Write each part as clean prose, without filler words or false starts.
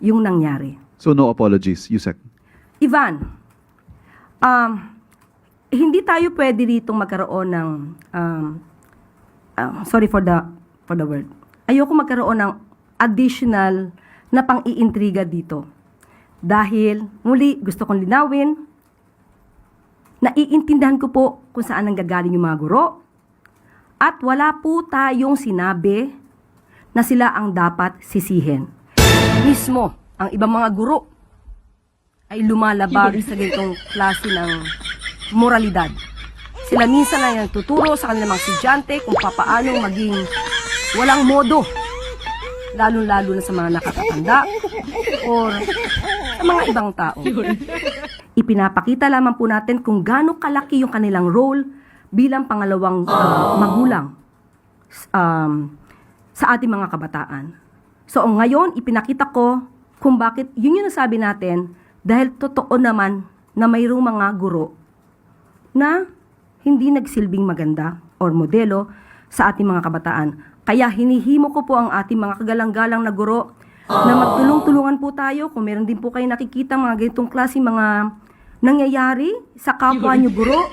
yung nangyari. So no apologies, Yusek. Ivan, hindi tayo pwede ditong magkaroon ng, sorry for the word, ayoko magkaroon ng additional na pang-iintriga dito. Dahil, muli, gusto kong linawin, naiintindihan ko po kung saan nanggagaling yung mga guro, at wala po tayong sinabi na sila ang dapat sisihin. Mismo, ang ibang mga guro ay lumalabag sa ganitong klase ng moralidad. Sila minsan ay nagtuturo sa kanilang mga estudyante kung papaano maging walang modo, lalo-lalo na sa mga nakatatanda or sa mga ibang tao. Ipinapakita lamang po natin kung gaano kalaki yung kanilang role bilang pangalawang magulang sa ating mga kabataan. So ngayon, ipinakita ko kung bakit yun yung nasabi natin dahil totoo naman na mayroong mga guro na hindi nagsilbing maganda or modelo sa ating mga kabataan. Kaya hinihimo ko po ang ating mga kagalang-galang na guro na magtulong-tulungan po tayo kung meron din po kayo nakikita mga ganitong klase mga nangyayari sa kapwa nyo guro.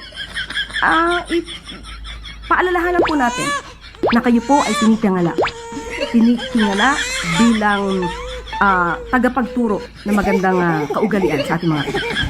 Paalalahanan po natin na kayo po ay tinitingala bilang tagapagturo ng magandang kaugalian sa ating mga kabataan.